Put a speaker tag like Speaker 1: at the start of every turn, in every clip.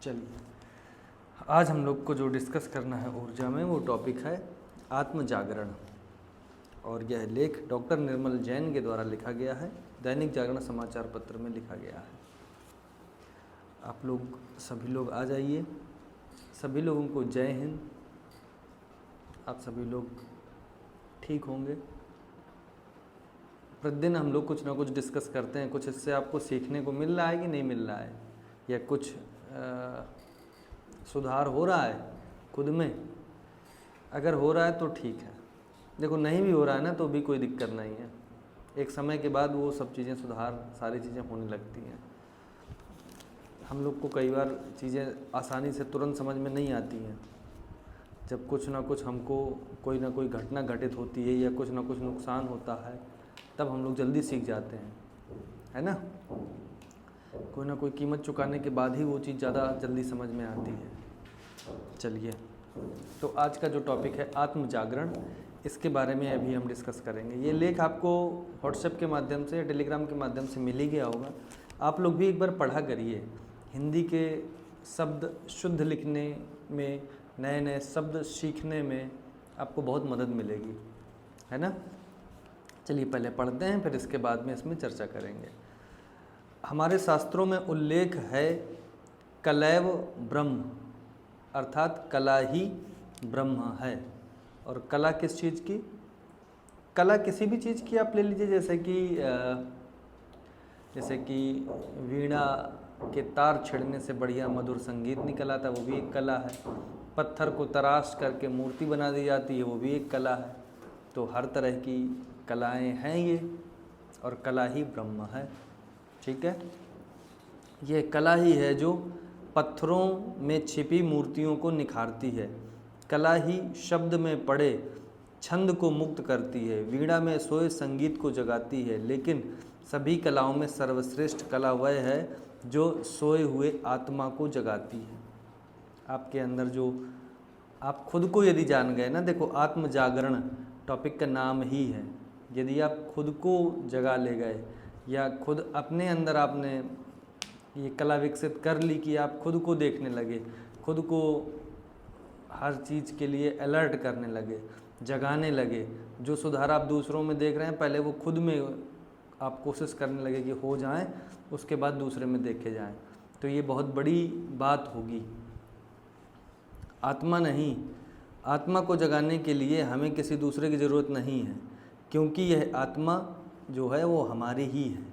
Speaker 1: चलिए, आज हम लोग को जो डिस्कस करना है ऊर्जा में, वो टॉपिक है आत्म जागरण। और यह लेख डॉक्टर निर्मल जैन के द्वारा लिखा गया है, दैनिक जागरण समाचार पत्र में लिखा गया है। आप लोग सभी लोग आ जाइए। सभी लोगों को जय हिंद। आप सभी लोग ठीक होंगे। प्रतिदिन हम लोग कुछ ना कुछ डिस्कस करते हैं, कुछ इससे आपको सीखने को मिल रहा है कि नहीं मिल रहा है, या कुछ सुधार हो रहा है खुद में। अगर हो रहा है तो ठीक है, देखो नहीं भी हो रहा है ना तो भी कोई दिक्कत नहीं है। एक समय के बाद वो सब चीज़ें सुधार, सारी चीज़ें होने लगती हैं। हम लोग को कई बार चीज़ें आसानी से तुरंत समझ में नहीं आती हैं। जब कुछ ना कुछ हमको कोई ना कोई घटना घटित होती है या कुछ ना कुछ नुकसान होता है, तब हम लोग जल्दी सीख जाते हैं, है ना। कोई ना कोई कीमत चुकाने के बाद ही वो चीज़ ज़्यादा जल्दी समझ में आती है। चलिए, तो आज का जो टॉपिक है आत्म जागरण, इसके बारे में अभी हम डिस्कस करेंगे। ये लेख आपको व्हाट्सएप के माध्यम से, टेलीग्राम के माध्यम से मिल ही गया होगा। आप लोग भी एक बार पढ़ा करिए। हिंदी के शब्द शुद्ध लिखने में, नए नए शब्द सीखने में आपको बहुत मदद मिलेगी, है ना। चलिए पहले पढ़ते हैं, फिर इसके बाद में इसमें चर्चा करेंगे। हमारे शास्त्रों में उल्लेख है कलैव ब्रह्म, अर्थात कला ही ब्रह्म है। और कला किस चीज़ की? कला किसी भी चीज़ की आप ले लीजिए, जैसे कि वीणा के तार छिड़ने से बढ़िया मधुर संगीत निकल आता है, वो भी एक कला है। पत्थर को तराश करके मूर्ति बना दी जाती है, वो भी एक कला है। तो हर तरह की कलाएं हैं ये, और कला ही ब्रह्म है। ठीक है, ये कला ही है जो पत्थरों में छिपी मूर्तियों को निखारती है। कला ही शब्द में पड़े छंद को मुक्त करती है, वीणा में सोए संगीत को जगाती है। लेकिन सभी कलाओं में सर्वश्रेष्ठ कला वह है जो सोए हुए आत्मा को जगाती है। आपके अंदर जो आप खुद को यदि जान गए ना, देखो आत्म जागरण टॉपिक का नाम ही है। यदि आप खुद को जगा ले गए, या खुद अपने अंदर आपने ये कला विकसित कर ली कि आप खुद को देखने लगे, खुद को हर चीज़ के लिए अलर्ट करने लगे, जगाने लगे। जो सुधार आप दूसरों में देख रहे हैं, पहले वो खुद में आप कोशिश करने लगे कि हो जाएं, उसके बाद दूसरे में देखे जाएं, तो ये बहुत बड़ी बात होगी। आत्मा नहीं, आत्मा को जगाने के लिए हमें किसी दूसरे की ज़रूरत नहीं है, क्योंकि यह आत्मा जो है वो हमारी ही है।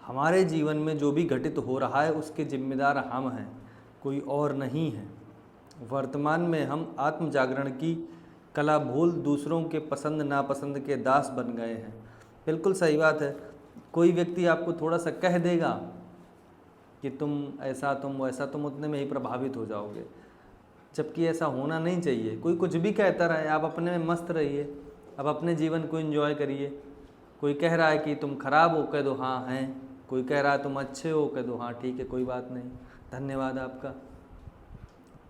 Speaker 1: हमारे जीवन में जो भी घटित हो रहा है उसके जिम्मेदार हम हैं, कोई और नहीं है। वर्तमान में हम आत्म जागरण की कला भूल दूसरों के पसंद नापसंद के दास बन गए हैं। बिल्कुल सही बात है। कोई व्यक्ति आपको थोड़ा सा कह देगा कि तुम ऐसा, तुम वैसा, तुम उतने में ही प्रभावित हो जाओगे, जबकि ऐसा होना नहीं चाहिए। कोई कुछ भी कहता रहे, आप अपने में मस्त रहिए, आप अपने जीवन को एंजॉय करिए। कोई कह रहा है कि तुम खराब हो, कह दो हाँ हैं। कोई कह रहा है तुम अच्छे हो, कह दो हाँ ठीक है, कोई बात नहीं, धन्यवाद आपका।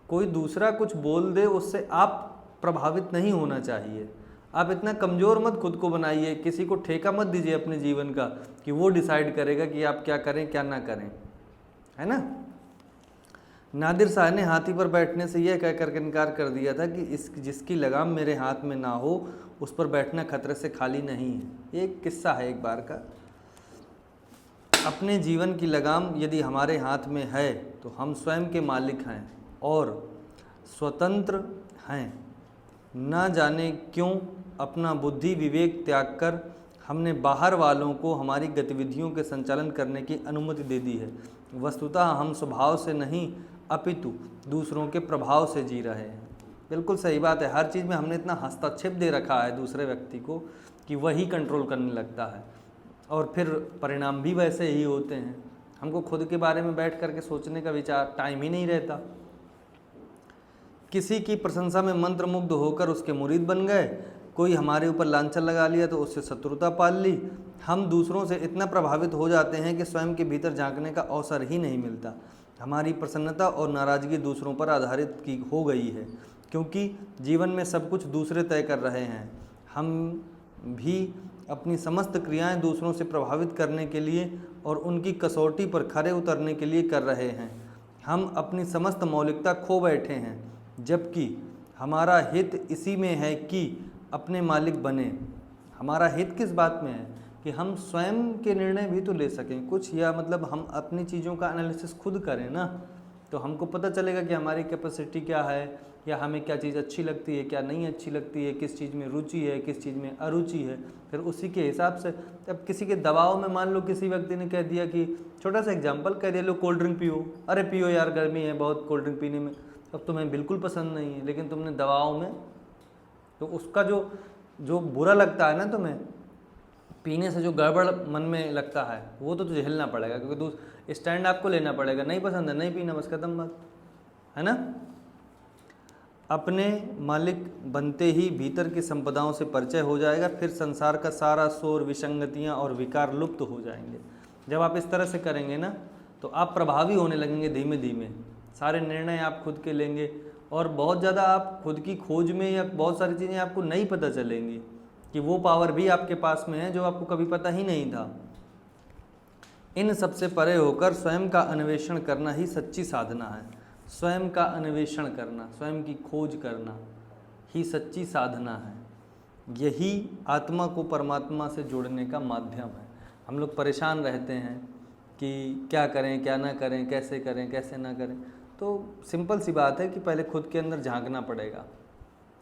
Speaker 1: कोई दूसरा कुछ बोल दे, उससे आप प्रभावित नहीं होना चाहिए। आप इतना कमज़ोर मत खुद को बनाइए, किसी को ठेका मत दीजिए अपने जीवन का कि वो डिसाइड करेगा कि आप क्या करें क्या ना करें, है ना। नादिर शाह ने हाथी पर बैठने से यह कह करके इनकार कर दिया था कि जिसकी लगाम मेरे हाथ में ना हो उस पर बैठना खतरे से खाली नहीं है। एक किस्सा है एक बार का। अपने जीवन की लगाम यदि हमारे हाथ में है तो हम स्वयं के मालिक हैं और स्वतंत्र हैं। न जाने क्यों अपना बुद्धि विवेक त्याग कर हमने बाहर वालों को हमारी गतिविधियों के संचालन करने की अनुमति दे दी है। वस्तुतः हम स्वभाव से नहीं अपितु दूसरों के प्रभाव से जी रहे हैं। बिल्कुल सही बात है। हर चीज़ में हमने इतना हस्तक्षेप दे रखा है दूसरे व्यक्ति को कि वही कंट्रोल करने लगता है, और फिर परिणाम भी वैसे ही होते हैं। हमको खुद के बारे में बैठ करके सोचने का विचार टाइम ही नहीं रहता। किसी की प्रशंसा में मंत्रमुग्ध होकर उसके मुरीद बन गए, कोई हमारे ऊपर लांछन लगा लिया तो उससे शत्रुता पाल ली। हम दूसरों से इतना प्रभावित हो जाते हैं कि स्वयं के भीतर झांकने का अवसर ही नहीं मिलता। हमारी प्रसन्नता और नाराज़गी दूसरों पर आधारित की हो गई है, क्योंकि जीवन में सब कुछ दूसरे तय कर रहे हैं। हम भी अपनी समस्त क्रियाएं दूसरों से प्रभावित करने के लिए और उनकी कसौटी पर खरे उतरने के लिए कर रहे हैं। हम अपनी समस्त मौलिकता खो बैठे हैं, जबकि हमारा हित इसी में है कि अपने मालिक बने। हमारा हित किस बात में है कि हम स्वयं के निर्णय भी तो ले सकें कुछ, या मतलब हम अपनी चीज़ों का एनालिसिस खुद करें ना, तो हमको पता चलेगा कि हमारी कैपेसिटी क्या है, या हमें क्या चीज़ अच्छी लगती है, क्या नहीं अच्छी लगती है, किस चीज़ में रुचि है, किस चीज़ में अरुचि है। फिर उसी के हिसाब से, अब किसी के दबाव में मान लो किसी व्यक्ति ने कह दिया कि, छोटा सा एग्जांपल कह दिया, लो कोल्ड ड्रिंक पियो, अरे पियो यार गर्मी है बहुत कोल्ड ड्रिंक पीने में, अब तुम्हें बिल्कुल पसंद नहीं है, लेकिन तुमने दबाव में, तो उसका जो बुरा लगता है ना तुम्हें पीने से, जो गड़बड़ मन में लगता है, वो तो तुझे झेलना पड़ेगा, क्योंकि स्टैंड आपको लेना पड़ेगा, नहीं पसंद है नहीं पीना, बस खत्म बात है ना। अपने मालिक बनते ही भीतर की संपदाओं से परिचय हो जाएगा, फिर संसार का सारा शोर, विसंगतियाँ और विकार लुप्त हो जाएंगे। जब आप इस तरह से करेंगे ना, तो आप प्रभावी होने लगेंगे धीमे धीमे, सारे निर्णय आप खुद के लेंगे, और बहुत ज़्यादा आप खुद की खोज में, या बहुत सारी चीज़ें आपको नहीं पता चलेंगी कि वो पावर भी आपके पास में है जो आपको कभी पता ही नहीं था। इन सबसे परे होकर स्वयं का अन्वेषण करना ही सच्ची साधना है। स्वयं का अन्वेषण करना, स्वयं की खोज करना ही सच्ची साधना है। यही आत्मा को परमात्मा से जोड़ने का माध्यम है। हम लोग परेशान रहते हैं कि क्या करें क्या ना करें, कैसे करें कैसे ना करें। तो सिंपल सी बात है कि पहले खुद के अंदर झांकना पड़ेगा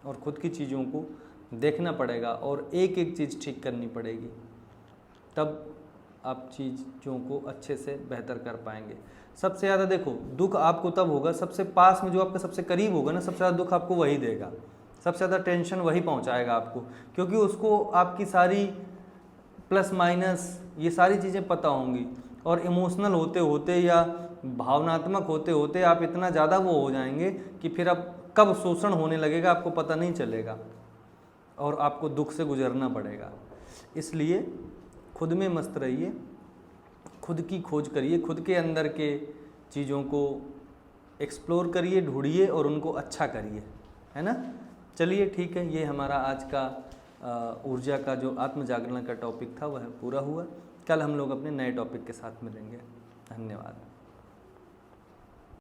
Speaker 1: और खुद की चीज़ों को देखना पड़ेगा और एक एक चीज़ ठीक करनी पड़ेगी, तब आप चीज़ों को अच्छे से बेहतर कर पाएंगे। सबसे ज़्यादा देखो दुख आपको तब होगा, सबसे पास में जो आपके सबसे करीब होगा ना, सबसे ज़्यादा दुख आपको वही देगा, सबसे ज़्यादा टेंशन वही पहुंचाएगा आपको, क्योंकि उसको आपकी सारी प्लस माइनस ये सारी चीज़ें पता होंगी। और इमोशनल होते होते या भावनात्मक होते होते आप इतना ज़्यादा वो हो जाएंगे कि फिर अब कब शोषण होने लगेगा आपको पता नहीं चलेगा और आपको दुख से गुजरना पड़ेगा। इसलिए खुद में मस्त रहिए, खुद की खोज करिए, खुद के अंदर के चीज़ों को एक्सप्लोर करिए, ढूंढिए और उनको अच्छा करिए, है ना। चलिए ठीक है, ये हमारा आज का ऊर्जा का जो आत्म जागरण का टॉपिक था वह पूरा हुआ। कल हम लोग अपने नए टॉपिक के साथ मिलेंगे। धन्यवाद।